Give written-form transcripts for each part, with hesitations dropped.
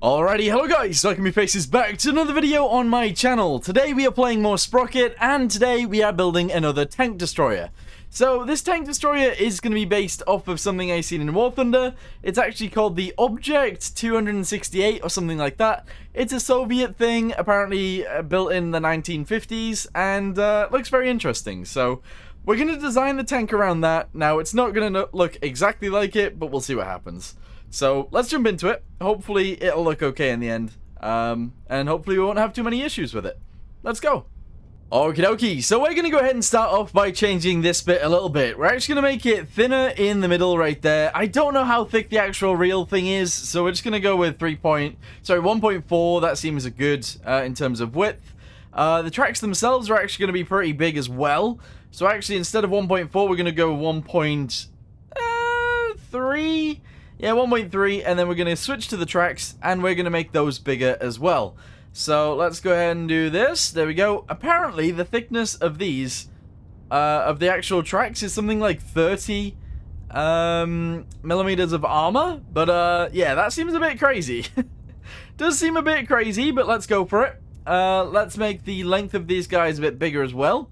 Alrighty, hello guys, welcome your faces back to another video on my channel. Today we are playing more Sprocket, and today we are building another tank destroyer. So this tank destroyer is going to be based off of something I've seen in War Thunder. It's actually called the Object 268 or something like that. It's a Soviet thing, apparently built in the 1950s, and looks very interesting. So we're going to design the tank around that. Now it's not going to look exactly like it, but we'll see what happens. So let's jump into it. Hopefully it'll look okay in the end. And hopefully we won't have too many issues with it. Let's go. Okie dokie. So we're going to go ahead and start off by changing this bit a little bit. We're actually going to make it thinner in the middle right there. I don't know how thick the actual real thing is, so we're just going to go with 1.4. That seems good in terms of width. The tracks themselves are actually going to be pretty big as well. So actually instead of 1.4, we're going to go 1.3. Yeah, 1.3, and then we're going to switch to the tracks, and we're going to make those bigger as well. So let's go ahead and do this. There we go. Apparently, the thickness of these, of the actual tracks, is something like 30 millimeters of armor. But yeah, that seems a bit crazy. Does seem a bit crazy, but let's go for it. Let's make the length of these guys a bit bigger as well.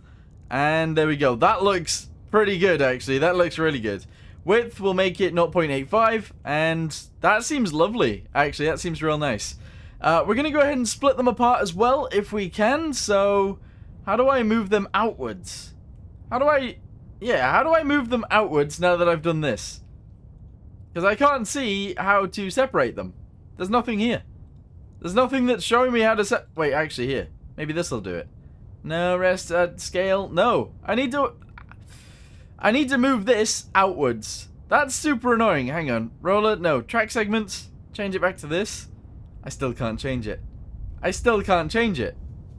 And there we go. That looks pretty good, actually. That looks really good. Width, will make it 0.85, and that seems lovely. Actually, that seems real nice. We're going to go ahead and split them apart as well, if we can. So, how do I move them outwards? How do I move them outwards now that I've done this? Because I can't see how to separate them. There's nothing here. There's nothing that's showing me how to wait, actually, here. Maybe this will do it. No, rest at scale. No, I need to move this outwards. That's super annoying. Hang on. Roller. No. Track segments. Change it back to this. I still can't change it.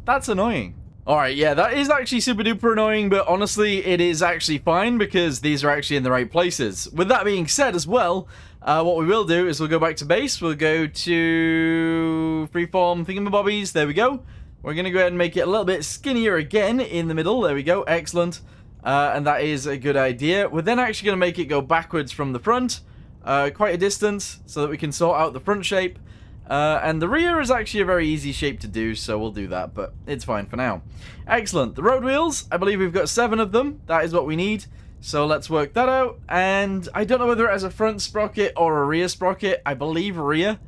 That's annoying. Alright, yeah, that is actually super duper annoying, but honestly, it is actually fine because these are actually in the right places. With that being said as well, what we will do is we'll go back to base. We'll go to freeform thingamabobbies. There we go. We're going to go ahead and make it a little bit skinnier again in the middle. There we go. Excellent. And that is a good idea. We're then actually going to make it go backwards from the front, quite a distance, so that we can sort out the front shape. And the rear is actually a very easy shape to do, so we'll do that, but it's fine for now. Excellent. The road wheels, I believe we've got 7 of them. That is what we need. So let's work that out. And I don't know whether it has a front sprocket or a rear sprocket. I believe rear.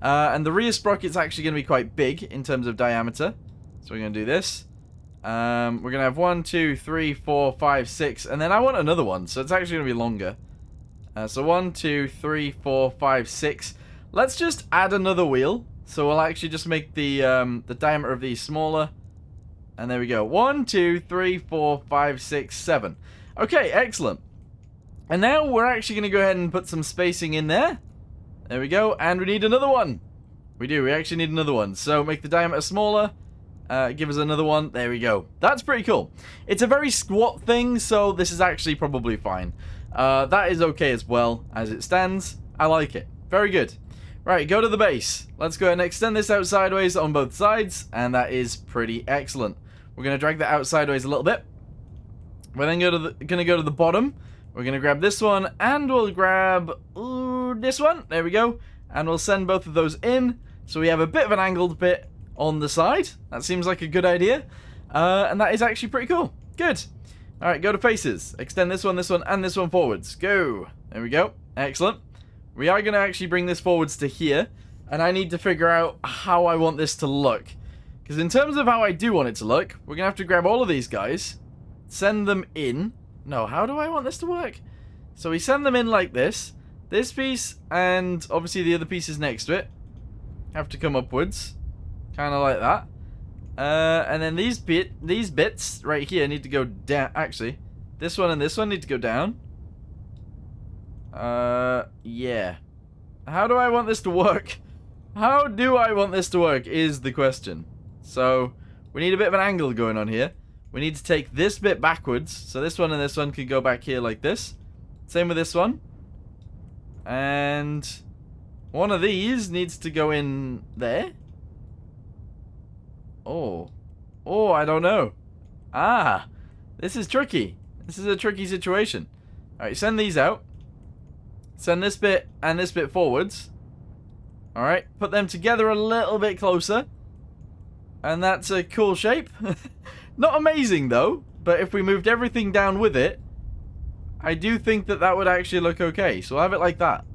And the rear sprocket's actually going to be quite big in terms of diameter. So we're going to do this. We're going to have 1, 2, 3, 4, 5, 6, and then I want another one, so it's actually going to be longer. So 1, 2, 3, 4, 5, 6. Let's just add another wheel, so we'll actually just make the diameter of these smaller. And there we go. 1, 2, 3, 4, 5, 6, 7. Okay, excellent. And now we're actually going to go ahead and put some spacing in there. There we go, and we need another one. We actually need another one. So make the diameter smaller. Give us another one. There we go. That's pretty cool. It's a very squat thing, so this is actually probably fine. That is okay as well as it stands. I like it. Very good. Right, go to the base. Let's go ahead and extend this out sideways on both sides, and that is pretty excellent. We're going to drag that out sideways a little bit. We're then going to go to the bottom. We're going to grab this one, and we'll grab this one. There we go. And we'll send both of those in, so we have a bit of an angled bit on the side. That seems like a good idea. And that is actually pretty cool. Good. Alright, go to faces. Extend this one, and this one forwards. Go. There we go. Excellent. We are going to actually bring this forwards to here. And I need to figure out how I want this to look. Because in terms of how I do want it to look, we're going to have to grab all of these guys. Send them in. No, how do I want this to work? So we send them in like this. This piece, and obviously the other pieces next to it, have to come upwards. Kind of like that. And then these bits right here need to go down. Actually, this one and this one need to go down. Yeah. How do I want this to work? How do I want this to work is the question. So, we need a bit of an angle going on here. We need to take this bit backwards. So this one and this one can go back here like this. Same with this one. And one of these needs to go in there. Oh, I don't know. This is tricky. This is a tricky situation. Alright, send these out. Send this bit and this bit forwards. Alright, put them together a little bit closer. And that's a cool shape. Not amazing though, but if we moved everything down with it, I do think that that would actually look okay. So we'll have it like that.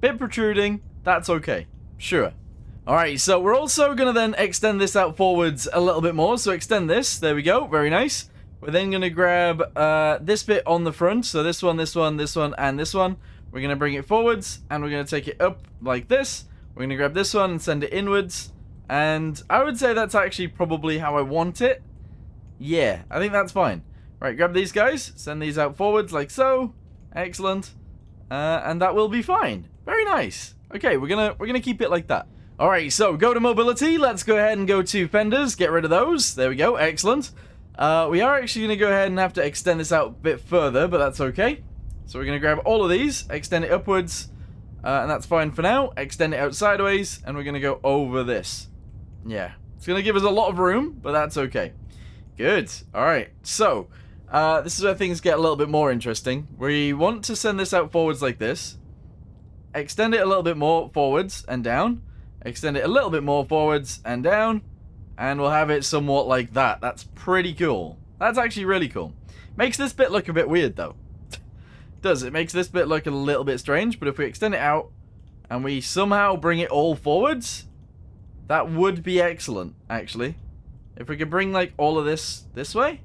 Bit protruding, that's okay. Sure. Alright, so we're also going to then extend this out forwards a little bit more. So extend this, there we go, very nice. We're then going to grab this bit on the front. So this one, this one, this one, and this one. We're going to bring it forwards, and we're going to take it up like this. We're going to grab this one and send it inwards. And I would say that's actually probably how I want it. Yeah, I think that's fine. Right, grab these guys, send these out forwards like so. Excellent. And that will be fine. Very nice. Okay, we're gonna keep it like that. Alright, so go to mobility. Let's go ahead and go to fenders. Get rid of those. There we go. Excellent. We are actually going to go ahead and have to extend this out a bit further, but that's okay. So we're going to grab all of these, extend it upwards, and that's fine for now. Extend it out sideways, and we're going to go over this. Yeah, it's going to give us a lot of room, but that's okay. Good. Alright, so this is where things get a little bit more interesting. We want to send this out forwards like this. Extend it a little bit more forwards and down. Extend it a little bit more forwards and down. And we'll have it somewhat like that. That's pretty cool. That's actually really cool. Makes this bit look a bit weird, though. Does. It makes this bit look a little bit strange, but if we extend it out and we somehow bring it all forwards, that would be excellent, actually. If we could bring, like, all of this way,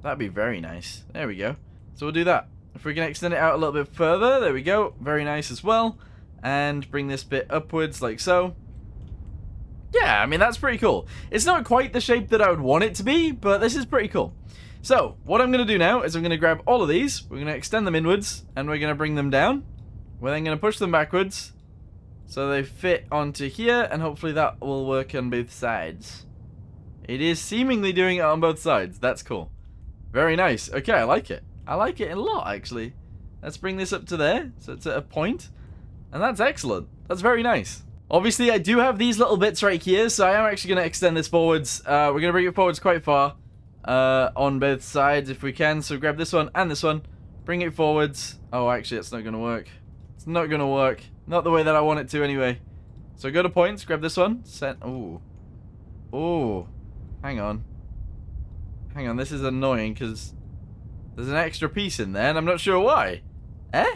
that'd be very nice. There we go. So we'll do that. If we can extend it out a little bit further, there we go. Very nice as well. And bring this bit upwards like so. Yeah, I mean, that's pretty cool. It's not quite the shape that I would want it to be, but this is pretty cool. So, what I'm going to do now is I'm going to grab all of these, we're going to extend them inwards, and we're going to bring them down. We're then going to push them backwards, so they fit onto here, and hopefully that will work on both sides. It is seemingly doing it on both sides. That's cool. Very nice. Okay, I like it. I like it a lot, actually. Let's bring this up to there, so it's at a point, and that's excellent. That's very nice. Obviously, I do have these little bits right here, so I am actually going to extend this forwards. We're going to bring it forwards quite far. On both sides if we can, so grab this one and this one, bring it forwards. Oh, actually, it's not going to work. It's not going to work. Not the way that I want it to anyway. So go to points, grab this one, set. Ooh. Ooh. Hang on. Hang on, this is annoying because there's an extra piece in there and I'm not sure why. Eh?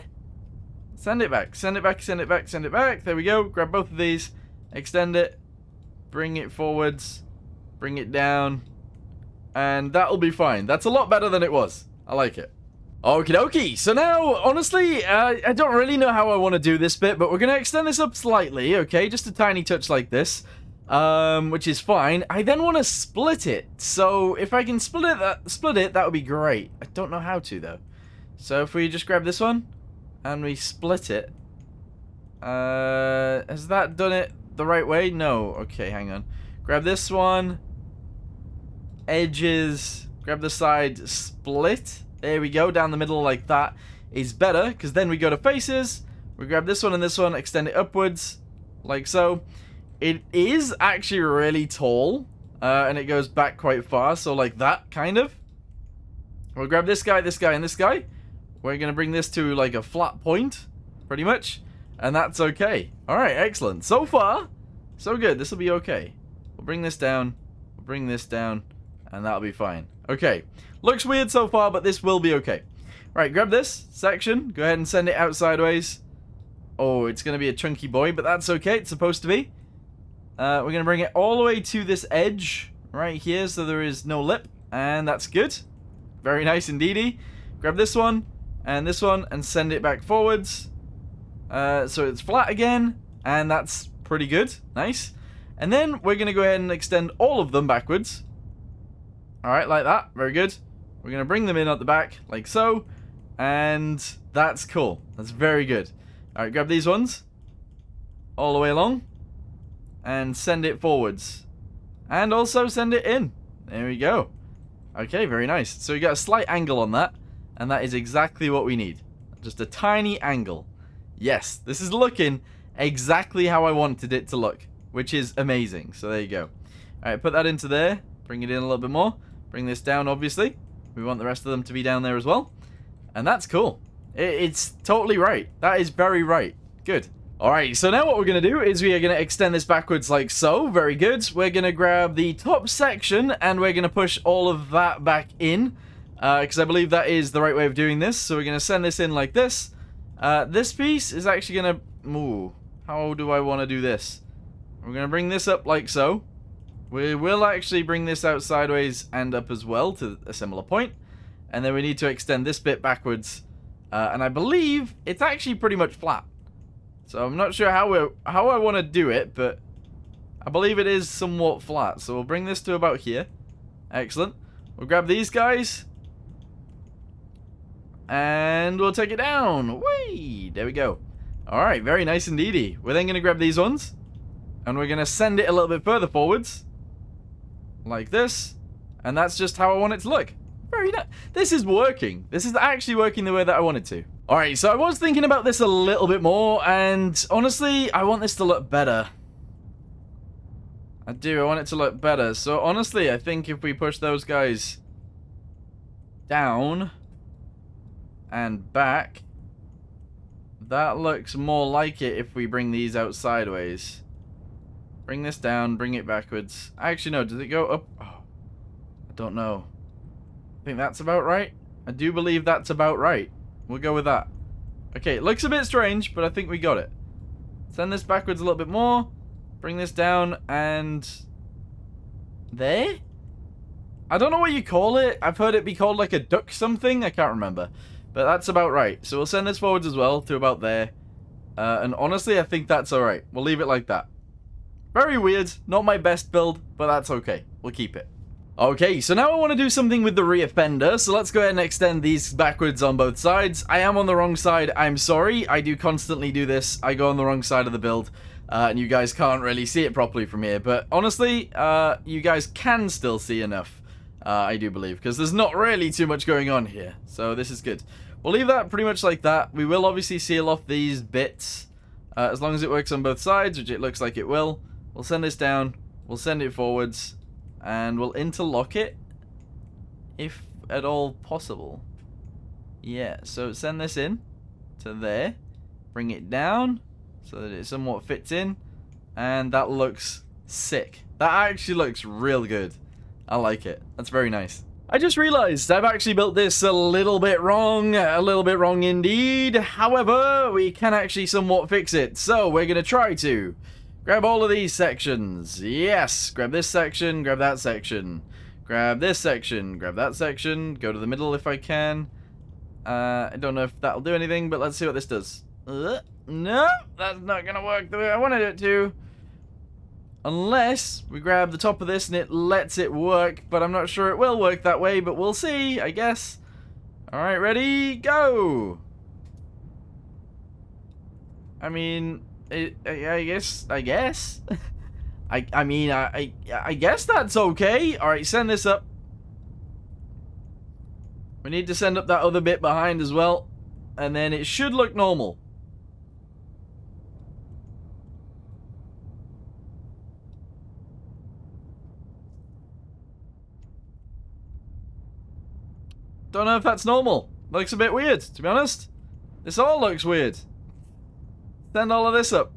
Send it back, send it back, send it back, send it back. There we go. Grab both of these, extend it, bring it forwards, bring it down. And that'll be fine. That's a lot better than it was. I like it. Okie dokie. So now, honestly, I don't really know how I want to do this bit, but we're going to extend this up slightly, okay? Just a tiny touch like this, which is fine. I then want to split it. So if I can split it, that would be great. I don't know how to, though. So if we just grab this one and we split it. Has that done it the right way? No. Okay, hang on. Grab this one. Edges, grab the side, split. There we go, down the middle like that is better, because then we go to faces. We grab this one and this one, extend it upwards, like so. It is actually really tall, and it goes back quite far, so like that, kind of. We'll grab this guy, and this guy. We're going to bring this to like a flat point, pretty much, and that's okay. Alright, excellent. So far, so good. This will be okay. We'll bring this down, we'll bring this down. And that'll be fine. Okay. Looks weird so far, but this will be okay. Right, grab this section. Go ahead and send it out sideways. Oh, it's going to be a chunky boy, but that's okay. It's supposed to be. We're going to bring it all the way to this edge right here so there is no lip. And that's good. Very nice indeedy. Grab this one and send it back forwards. So it's flat again. And that's pretty good. Nice. And then we're going to go ahead and extend all of them backwards. Alright, like that. Very good. We're going to bring them in at the back, like so. And that's cool. That's very good. Alright, grab these ones. All the way along. And send it forwards. And also send it in. There we go. Okay, very nice. So we got a slight angle on that. And that is exactly what we need. Just a tiny angle. Yes, this is looking exactly how I wanted it to look. Which is amazing. So there you go. Alright, put that into there. Bring it in a little bit more. Bring this down, obviously. We want the rest of them to be down there as well. And that's cool. It's totally right. That is very right. Good. Alright, so now what we're going to do is we are going to extend this backwards like so. Very good. We're going to grab the top section and we're going to push all of that back in. Because I believe that is the right way of doing this. So we're going to send this in like this. This piece is actually going to... Ooh, how do I want to do this? We're going to bring this up like so. We will actually bring this out sideways and up as well to a similar point. And then we need to extend this bit backwards. And I believe it's actually pretty much flat. So I'm not sure how I want to do it, but I believe it is somewhat flat. So we'll bring this to about here. Excellent. We'll grab these guys. And we'll take it down. Whee! There we go. Alright, very nice indeedy. We're then going to grab these ones. And we're going to send it a little bit further forwards. Like this. And that's just how I want it to look. Very nice. This is working. This is actually working the way that I wanted to. Alright, so I was thinking about this a little bit more, and honestly, I want this to look better. I do, I want it to look better. So honestly, I think if we push those guys down and back, that looks more like it if we bring these out sideways. Bring this down, bring it backwards. Actually, no, does it go up? Oh, I don't know. I think that's about right. I do believe that's about right. We'll go with that. Okay, it looks a bit strange, but I think we got it. Send this backwards a little bit more. Bring this down and... There? I don't know what you call it. I've heard it be called like a duck something. I can't remember. But that's about right. So we'll send this forwards as well to about there. And honestly, I think that's alright. We'll leave it like that. Very weird. Not my best build, but that's okay. We'll keep it. Okay, so now I want to do something with the rear fender, so let's go ahead and extend these backwards on both sides. I am on the wrong side, I'm sorry, I do constantly do this, I go on the wrong side of the build, and you guys can't really see it properly from here, but honestly, you guys can still see enough, I do believe, because there's not really too much going on here, so this is good. We'll leave that pretty much like that. We will obviously seal off these bits, as long as it works on both sides, which it looks like it will. We'll send this down, we'll send it forwards, and we'll interlock it, if at all possible. Yeah, so send this in to there. Bring it down so that it somewhat fits in. And that looks sick. That actually looks real good. I like it. That's very nice. I just realized I've actually built this a little bit wrong indeed. However, we can actually somewhat fix it. So we're going to try to. Grab all of these sections. Yes. Grab this section. Grab that section. Grab this section. Grab that section. Go to the middle if I can. I don't know if that'll do anything, but let's see what this does. No, that's not going to work the way I wanted it to. Unless we grab the top of this and it lets it work, but I'm not sure it will work that way, but we'll see, I guess. Alright, ready? Go! I mean... I guess. I guess that's okay. Alright, send this up. We need to send up that other bit behind as well. And then it should look normal. Don't know if that's normal. Looks a bit weird, to be honest. This all looks weird. Send all of this up.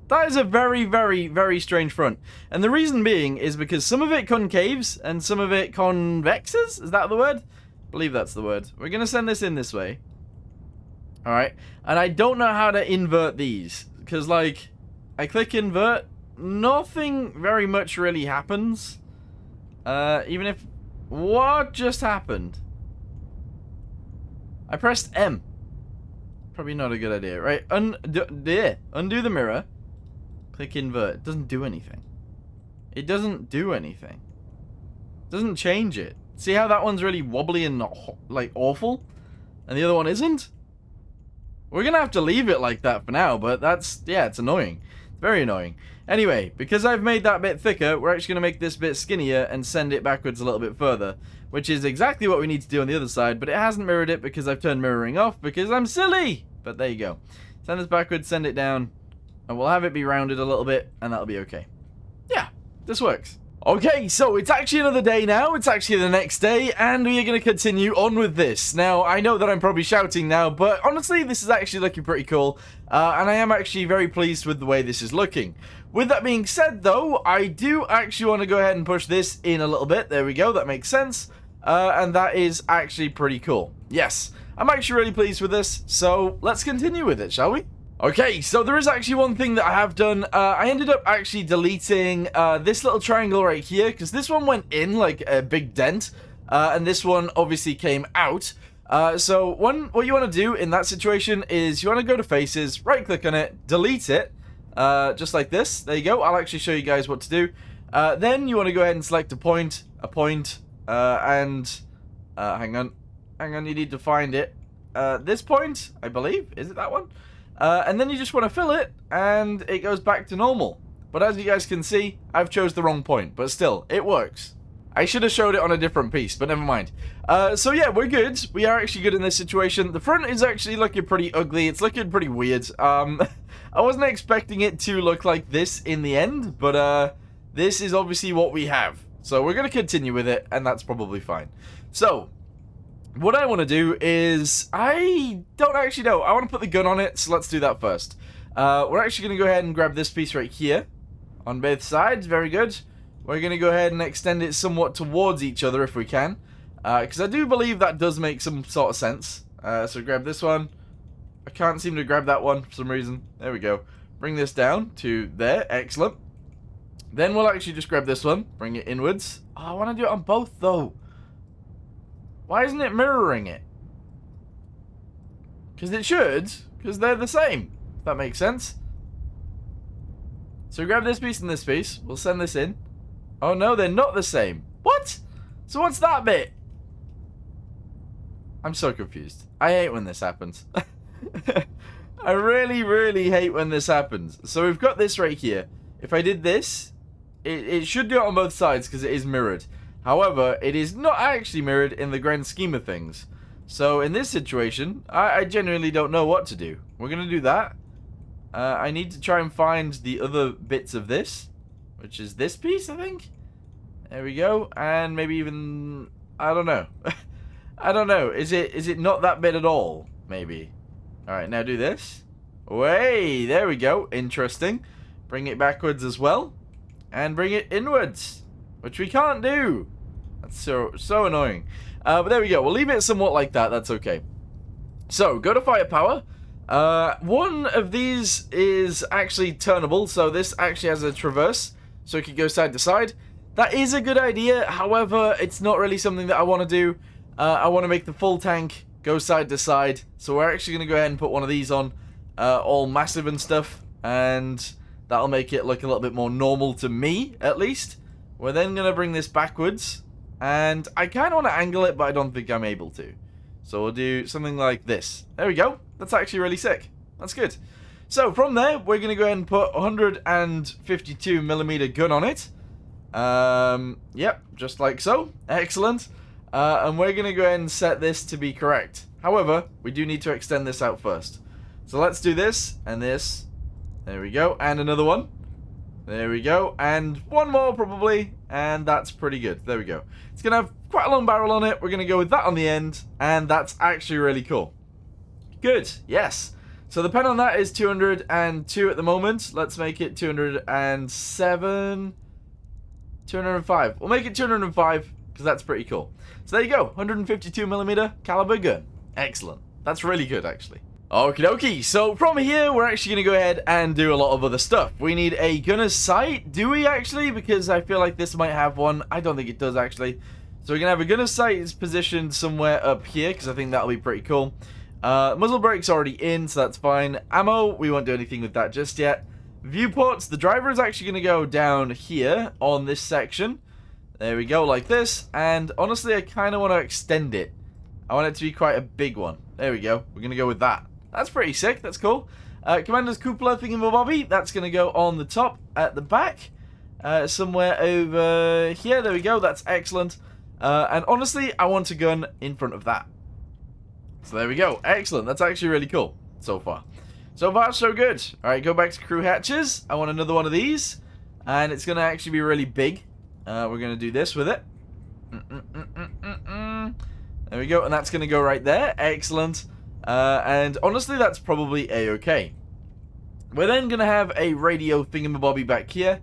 That is a very, very, very strange front. And the reason being is because some of it concaves and some of it convexes. Is that the word? I believe that's the word. We're going to send this in this way. Alright. And I don't know how to invert these. Because, like, I click invert. Nothing very much really happens. Even if... What just happened? I pressed M. Probably not a good idea, right? Undo the mirror. Click invert. It doesn't do anything. It doesn't do anything. It doesn't change it. See how that one's really wobbly and like awful? And the other one isn't? We're gonna have to leave it like that for now, but that's, yeah, it's annoying. It's very annoying. Anyway, because I've made that bit thicker, we're actually gonna make this bit skinnier and send it backwards a little bit further, which is exactly what we need to do on the other side, but it hasn't mirrored it because I've turned mirroring off because I'm silly! But there you go. Send this backwards, send it down, and we'll have it be rounded a little bit, and that'll be okay. Yeah, this works. Okay, so it's actually another day now, it's actually the next day, and we are going to continue on with this. Now, I know that I'm probably shouting now, but honestly, this is actually looking pretty cool, and I am actually very pleased with the way this is looking. With that being said, though, I do actually want to go ahead and push this in a little bit. There we go, that makes sense, and that is actually pretty cool. Yes, I'm actually really pleased with this, so let's continue with it, shall we? Okay, so there is actually one thing that I have done. I ended up actually deleting this little triangle right here, because this one went in like a big dent, and this one obviously came out. So what you want to do in that situation is you want to go to faces, right click on it, delete it, just like this. There you go. I'll actually show you guys what to do. Then you want to go ahead and select a point, and hang on, you need to find it. This point, I believe, is it that one? And then you just want to fill it, and it goes back to normal. But as you guys can see, I've chose the wrong point, but still, it works. I should have showed it on a different piece, but never mind. So yeah, we're good. We are actually good in this situation. The front is actually looking pretty ugly. It's looking pretty weird. I wasn't expecting it to look like this in the end, but this is obviously what we have. So we're going to continue with it, and that's probably fine. So what I want to do is, I don't actually know. I want to put the gun on it, so let's do that first. We're actually going to go ahead and grab this piece right here on both sides. Very good. We're going to go ahead and extend it somewhat towards each other if we can, because I do believe that does make some sort of sense. So grab this one. I can't seem to grab that one for some reason. There we go. Bring this down to there. Excellent. Then we'll actually just grab this one. Bring it inwards. Oh, I want to do it on both, though. Why isn't it mirroring it? Because it should, because they're the same, if that makes sense. So grab this piece and this piece. We'll send this in. Oh no, they're not the same. What? So what's that bit? I'm so confused. I hate when this happens. I really, really hate when this happens. So we've got this right here. If I did this, it should do it on both sides because it is mirrored. However, it is not actually mirrored in the grand scheme of things. So in this situation, I genuinely don't know what to do. We're going to do that. I need to try and find the other bits of this, which is this piece, I think. There we go. And maybe even, I don't know. I don't know. Is it not that bit at all? Maybe. All right, now do this. Way, there we go. Interesting. Bring it backwards as well. And bring it inwards. Which we can't do. That's so annoying. But there we go. We'll leave it somewhat like that. That's okay. So, go to firepower. One of these is actually turnable. So, this actually has a traverse. So, it can go side to side. That is a good idea. However, it's not really something that I want to do. I want to make the full tank go side to side. So, we're actually going to go ahead and put one of these on. All massive and stuff. And that'll make it look a little bit more normal to me, at least. We're then going to bring this backwards, and I kind of want to angle it, but I don't think I'm able to. So we'll do something like this. There we go. That's actually really sick. That's good. So from there, we're going to go ahead and put 152mm gun on it. Yep, just like so. Excellent. And we're going to go ahead and set this to be correct. However, we do need to extend this out first. So let's do this, and this. There we go. And another one. There we go, and one more probably, and that's pretty good. There we go. It's going to have quite a long barrel on it. We're going to go with that on the end, and that's actually really cool. Good, yes. So the pen on that is 202 at the moment. Let's make it 207, 205. We'll make it 205, because that's pretty cool. So there you go, 152mm caliber gun. Excellent. That's really good, actually. Okie dokie, so from here, we're actually going to go ahead and do a lot of other stuff. We need a gunner's sight. Do we actually? Because I feel like this might have one. I don't think it does, actually. So we're going to have a gunner's sight is positioned somewhere up here, because I think that'll be pretty cool. Muzzle brake's already in, so that's fine. Ammo, we won't do anything with that just yet. Viewports, the driver is actually going to go down here on this section. There we go, like this. And honestly, I kind of want to extend it. I want it to be quite a big one. There we go. We're going to go with that. That's pretty sick. That's cool. Commander's cupola thingamabobby. That's going to go on the top at the back. Somewhere over here. There we go. That's excellent. And honestly, I want a gun in front of that. So there we go. Excellent. That's actually really cool so far. So far, so good. Alright, go back to crew hatches. I want another one of these. And it's going to actually be really big. We're going to do this with it. There we go, and that's going to go right there. Excellent. And honestly, that's probably a-okay. We're then going to have a radio thingamabobby back here.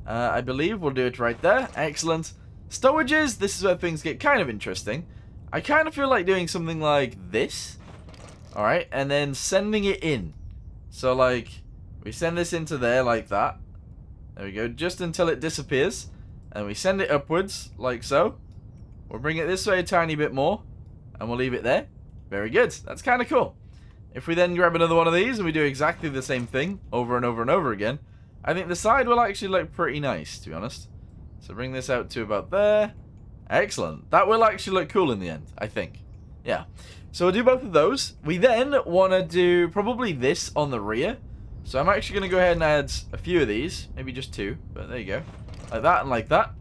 I believe we'll do it right there. Excellent. Stowages, this is where things get kind of interesting. I kind of feel like doing something like this. Alright, and then sending it in. So, like, we send this into there like that. There we go, just until it disappears. And we send it upwards, like so. We'll bring it this way a tiny bit more. And we'll leave it there. Very good. That's kind of cool. If we then grab another one of these and we do exactly the same thing over and over and over again, I think the side will actually look pretty nice, to be honest. So bring this out to about there. Excellent. That will actually look cool in the end, I think. Yeah. So we'll do both of those. We then want to do probably this on the rear. So I'm actually going to go ahead and add a few of these. Maybe just 2, but there you go. Like that and like that.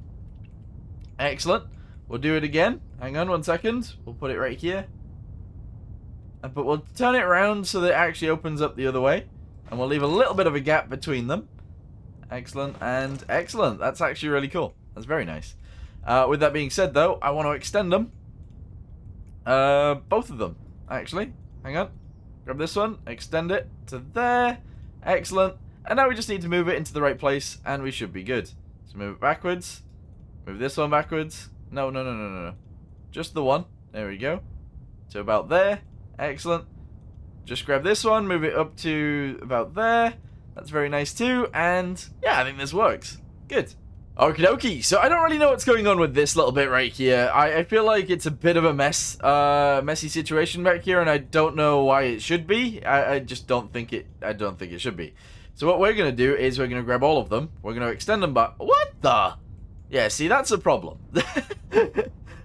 Excellent. We'll do it again. Hang on 1 second. We'll put it right here. But we'll turn it around so that it actually opens up the other way. And we'll leave a little bit of a gap between them. Excellent and excellent. That's actually really cool. That's very nice. With that being said, though, I want to extend them. Both of them, actually. Hang on. Grab this one. Extend it to there. Excellent. And now we just need to move it into the right place, and we should be good. So move it backwards. Move this one backwards. No. Just the one. There we go. To about there. Excellent. Just grab this one. Move it up to about there. That's very nice too. And yeah, I think this works. Good. Okie dokie. So I don't really know what's going on with this little bit right here. I feel like it's a bit of a messy situation back here, and I don't know why it should be. I just don't think it. I don't think it should be. So what we're gonna do is we're gonna grab all of them. We're gonna extend them back. What the? Yeah. See, that's a problem.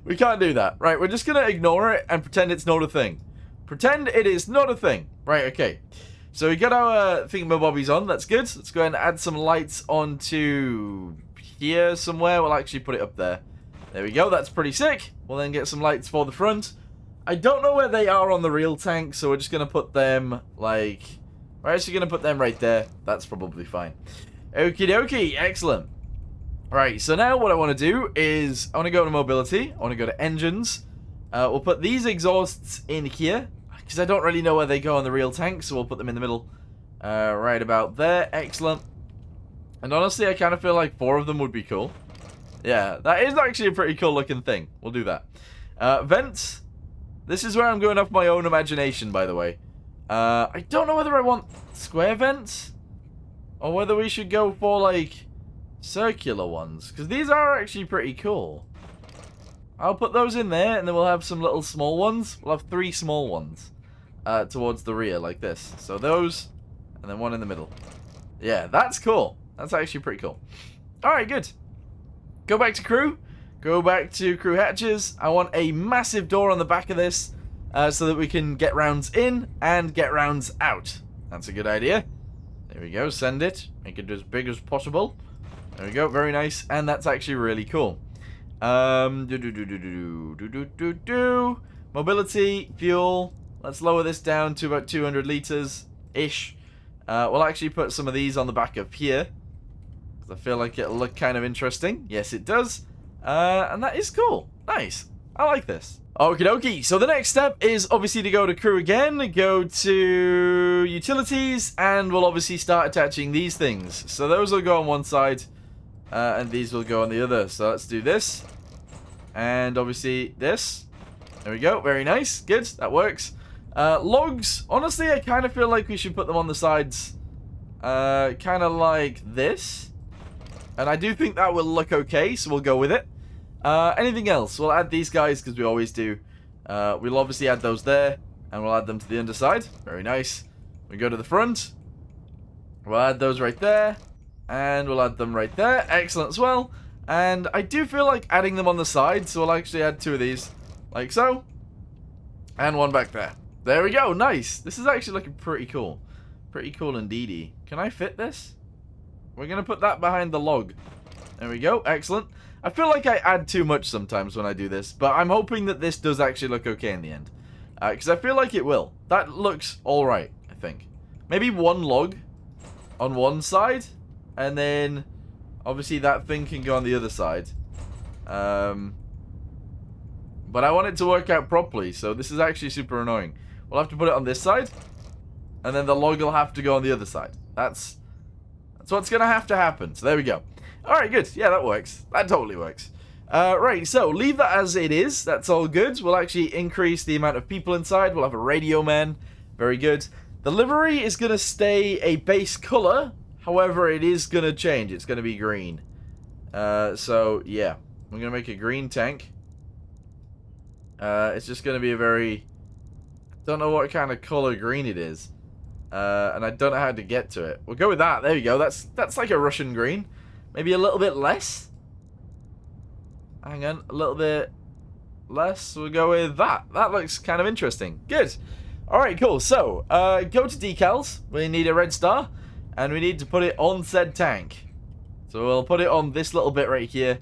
We can't do that. Right. We're just gonna ignore it and pretend it's not a thing. Pretend it is not a thing. Right. Okay. So we got our thingamabobbies on. That's good. Let's go ahead and add some lights onto here somewhere. We'll actually put it up there. There we go. That's pretty sick. We'll then get some lights for the front. I don't know where they are on the real tank, so we're just going to put them, like... We're actually going to put them right there. That's probably fine. Okie dokie. Excellent. Right, so now what I want to do is... I want to go to mobility. I want to go to engines. We'll put these exhausts in here, because I don't really know where they go on the real tank, so we'll put them in the middle. Right about there. Excellent. And honestly, I kind of feel like 4 of them would be cool. Yeah, that is actually a pretty cool looking thing. We'll do that. Vents. This is where I'm going off my own imagination, by the way. I don't know whether I want square vents, or whether we should go for, like, circular ones. Because these are actually pretty cool. I'll put those in there, and then we'll have some little small ones. We'll have 3 small ones towards the rear, like this. So those, and then one in the middle. Yeah, that's cool. That's actually pretty cool. Alright, good. Go back to crew. Go back to crew hatches. I want a massive door on the back of this so that we can get rounds in and get rounds out. That's a good idea. There we go. Send it. Make it as big as possible. There we go. Very nice. And that's actually really cool. Mobility, fuel. Let's lower this down to about 200 liters-ish. We'll actually put some of these on the back of here. I feel like it'll look kind of interesting. Yes, it does. And that is cool. Nice. I like this. Okie dokie. So the next step is obviously to go to crew again, go to utilities, and we'll obviously start attaching these things. So those will go on one side, and these will go on the other. So let's do this. And obviously this. There we go. Very nice. Good. That works. Logs. Honestly, I kind of feel like we should put them on the sides. Kind of like this. And I do think that will look okay, so we'll go with it. Anything else? We'll add these guys, because we always do. We'll obviously add those there, and we'll add them to the underside. Very nice. We go to the front. We'll add those right there, and we'll add them right there. Excellent as well. And I do feel like adding them on the side, so we'll actually add 2 of these, like so. And one back there. There we go. Nice. This is actually looking pretty cool. Pretty cool indeedy. Can I fit this? We're going to put that behind the log. There we go. Excellent. I feel like I add too much sometimes when I do this, but I'm hoping that this does actually look okay in the end. Because I feel like it will. That looks alright, I think. Maybe 1 log on one side, and then Obviously, that thing can go on the other side. But I want it to work out properly, so this is actually super annoying. We'll have to put it on this side, and then the log will have to go on the other side. That's what's going to happen. So there we go. Alright, good. Yeah, that works. That totally works. Right, so leave that as it is. That's all good. We'll actually increase the amount of people inside. We'll have a radio man. Very good. The livery is going to stay a base color. However, it is going to change. It's going to be green. So, yeah. I'm going to make a green tank. It's just going to be a very... don't know what kind of color green it is. And I don't know how to get to it. We'll go with that. There you go. That's like a Russian green. Maybe a little bit less. Hang on. A little bit less. We'll go with that. That looks kind of interesting. Good. Alright, cool. So, go to decals. We need a red star. And we need to put it on said tank. So we'll put it on this little bit right here.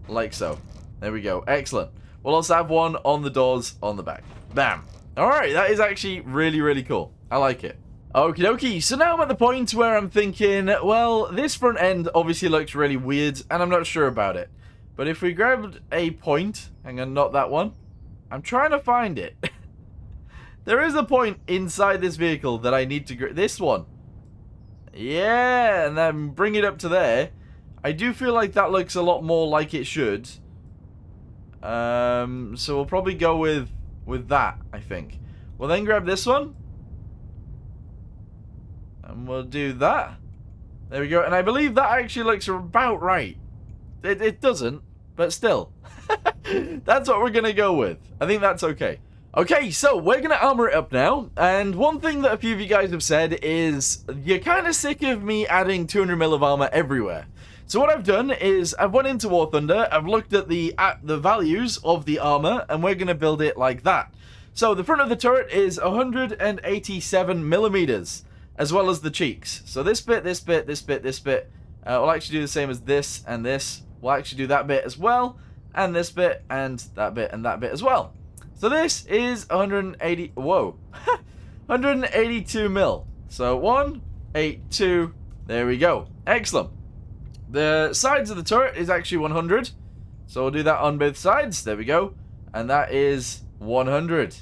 Like so. There we go. Excellent. We'll also have one on the doors on the back. Bam. Alright, that is actually really, really cool. I like it. Okie dokie. So now I'm at the point where I'm thinking, well, this front end obviously looks really weird, and I'm not sure about it. But if we grabbed a point, hang on, not that one. I'm trying to find it. There is a point inside this vehicle that I need to this one. Yeah, and then bring it up to there. I do feel like that looks a lot more like it should. So we'll probably go with that, I think. We'll then grab this one. And we'll do that. There we go. And I believe that actually looks about right. It doesn't, but still. That's what we're going to go with. I think that's okay. Okay, so we're going to armor it up now. And one thing that a few of you guys have said is you're kind of sick of me adding 200 mil of armor everywhere. So what I've done is I've went into War Thunder, I've looked at the values of the armor, and we're going to build it like that. So the front of the turret is 187 millimeters, as well as the cheeks. So this bit, this bit, this bit, this bit, we'll actually do the same as this and this. We'll actually do that bit as well, and this bit, and that bit as well. So this is 180, whoa, 182 mil. So 182, there we go. Excellent. The sides of the turret is actually 100. So we'll do that on both sides. There we go. And that is 100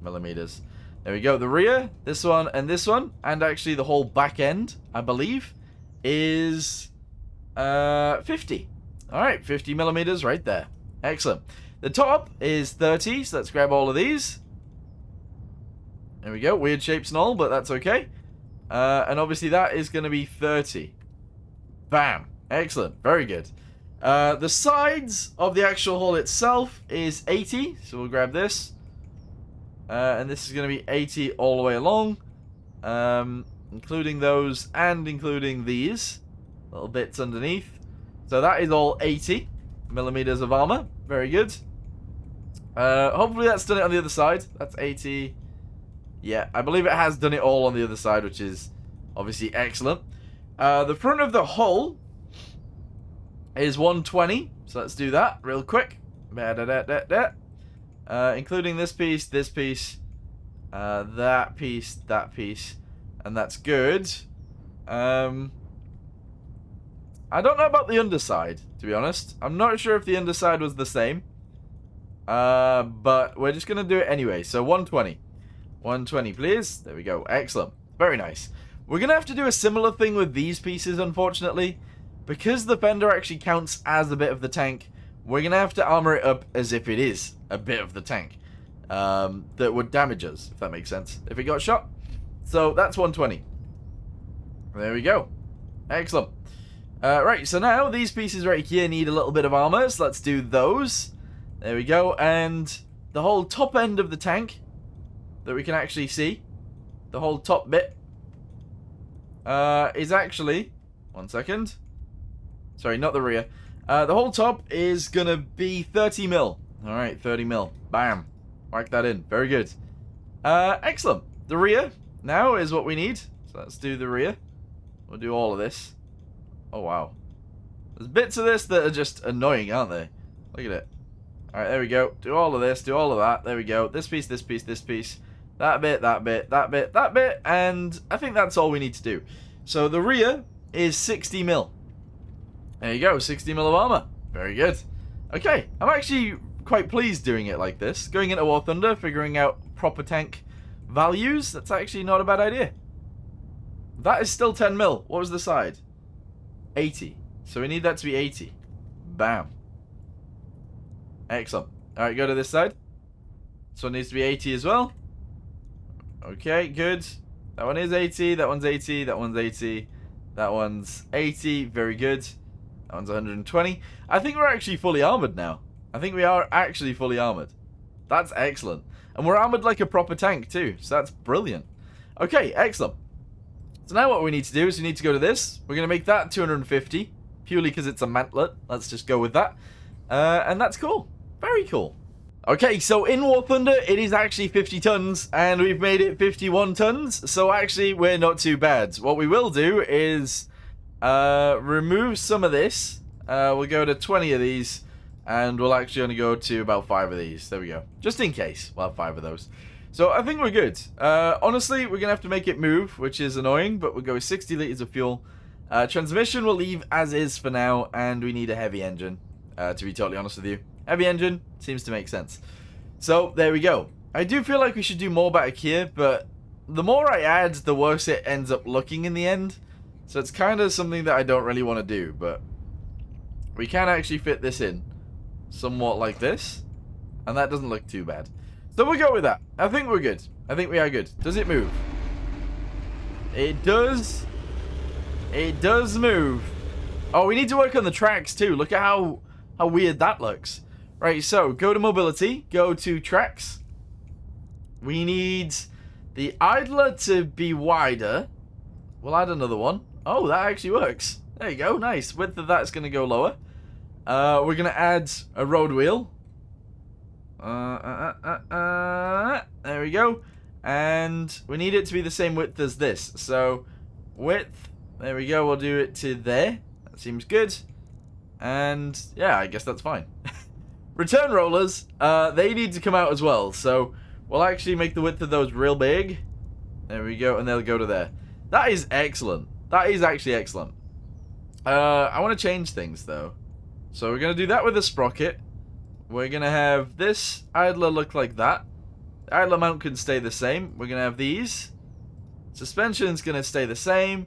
millimeters. There we go. The rear, this one, and actually the whole back end, I believe, is 50. All right, 50 millimeters right there. Excellent. The top is 30, so let's grab all of these. There we go. Weird shapes and all, but that's okay. And obviously that is going to be 30. Bam. Excellent. Very good. The sides of the actual hull itself is 80, so we'll grab this. And this is going to be 80 all the way along, including those and including these little bits underneath. So that is all 80 millimeters of armor. Very good. Hopefully that's done it on the other side. That's 80. Yeah, I believe it has done it all on the other side, which is obviously excellent. The front of the hull is 120, so let's do that real quick. Including this piece, that piece, and that's good. I don't know about the underside, to be honest. I'm not sure if the underside was the same. But we're just going to do it anyway. So 120. 120, please. There we go. Excellent. Very nice. We're going to have to do a similar thing with these pieces, unfortunately. Because the fender actually counts as a bit of the tank, we're going to have to armor it up as if it is a bit of the tank. That would damage us, if that makes sense, if it got shot. So that's 120. There we go. Excellent. Right, so now these pieces right here need a little bit of armor, so let's do those. There we go, and the whole top end of the tank that we can actually see, the whole top bit, is actually, one second, sorry, not the rear, the whole top is gonna be 30 mil. Alright, 30 mil, bam, mark that in, very good. Excellent. The rear now is what we need, so let's do the rear. We'll do all of this. Oh wow, there's bits of this that are just annoying, aren't they? Look at it. Alright, there we go. Do all of this, do all of that. There we go. This piece, this piece, this piece. That bit, that bit, that bit, that bit. And I think that's all we need to do. So the rear is 60 mil. There you go, 60 mil of armor. Very good. Okay, I'm actually quite pleased doing it like this. Going into War Thunder, figuring out proper tank values, that's actually not a bad idea. That is still 10 mil. What was the side? 80. So we need that to be 80. Bam. Excellent. Alright, go to this side. This one needs to be 80 as well. Okay, good. That one is 80, that one's 80, that one's 80, that one's 80. Very good. That one's 120. I think we're actually fully armored now. I think we are actually fully armored. That's excellent. And we're armored like a proper tank too, so that's brilliant. Okay, excellent. So now what we need to do is we need to go to this. We're going to make that 250, purely because it's a mantlet. Let's just go with that. And that's cool. Very cool. Okay, so in War Thunder, it is actually 50 tons, and we've made it 51 tons. So actually, we're not too bad. What we will do is remove some of this. We'll go to 20 of these, and we'll actually only go to about 5 of these. There we go. Just in case, we'll have 5 of those. So I think we're good. Honestly, we're going to have to make it move, which is annoying, but we'll go with 60 liters of fuel. Transmission we'll leave as is for now, and we need a heavy engine, to be totally honest with you. Heavy engine seems to make sense. So there we go. I do feel like we should do more back here, but the more I add, the worse it ends up looking in the end. So it's kind of something that I don't really want to do, but we can actually fit this in somewhat like this, and that doesn't look too bad. So we'll go with that. I think we're good. I think we are good. Does it move? It does. It does move. Oh, we need to work on the tracks too. Look at how weird that looks. Right, so go to mobility, go to tracks. We need the idler to be wider. We'll add another one. Oh, that actually works. There you go, nice. Width of that's going to go lower. We're going to add a road wheel. There we go. And we need it to be the same width as this. So, width, there we go, we'll do it to there. That seems good. And, yeah, I guess that's fine. Return rollers, they need to come out as well. So, we'll actually make the width of those real big. There we go, and they'll go to there. That is excellent. That is actually excellent. I want to change things, though. So, we're going to do that with the sprocket. We're going to have this idler look like that. The idler mount can stay the same. We're going to have these. Suspension's going to stay the same.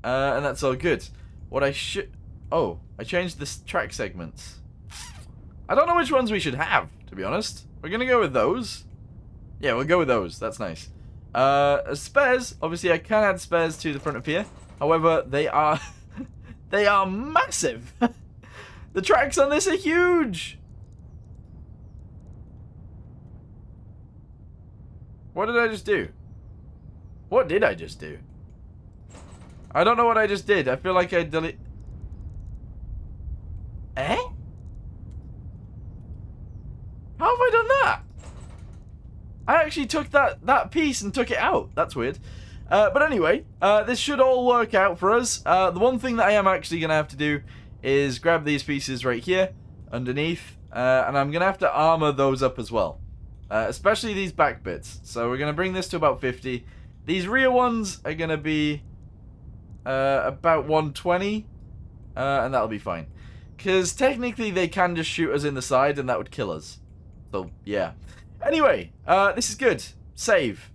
And that's all good. What I should... Oh, I changed the track segments. I don't know which ones we should have, to be honest. We're going to go with those. Yeah, we'll go with those. That's nice. Spares. Obviously, I can add spares to the front of here. However, they are... they are massive. The tracks on this are huge. What did I just do? What did I just do? I don't know what I just did. I feel like I delete... Eh? How have I done that? I actually took that piece and took it out. That's weird. But anyway, this should all work out for us. The one thing that I am actually going to have to do is grab these pieces right here, underneath, and I'm going to have to armor those up as well. Especially these back bits. So we're going to bring this to about 50. These rear ones are going to be about 120. And that'll be fine. Because technically they can just shoot us in the side and that would kill us. So, yeah. Anyway, this is good. Save.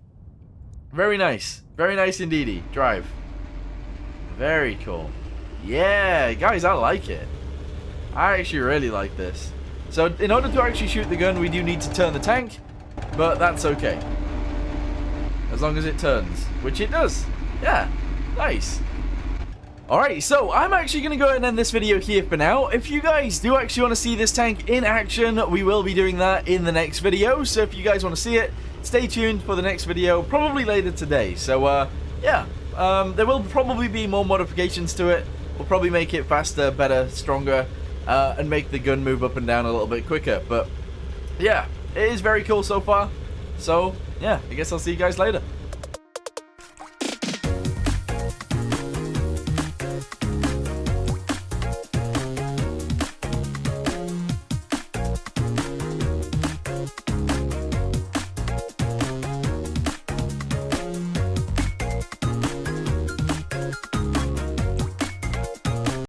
Very nice. Very nice indeedy. Drive. Very cool. Yeah, guys, I like it. I actually really like this. So, in order to actually shoot the gun, we do need to turn the tank. But that's okay. As long as it turns. Which it does. Yeah. Nice. Alright, so I'm actually going to go ahead and end this video here for now. If you guys do actually want to see this tank in action, we will be doing that in the next video. So if you guys want to see it, stay tuned for the next video, probably later today. So, yeah, there will probably be more modifications to it. We'll probably make it faster, better, stronger, and make the gun move up and down a little bit quicker. But, yeah, it is very cool so far. So, yeah, I guess I'll see you guys later.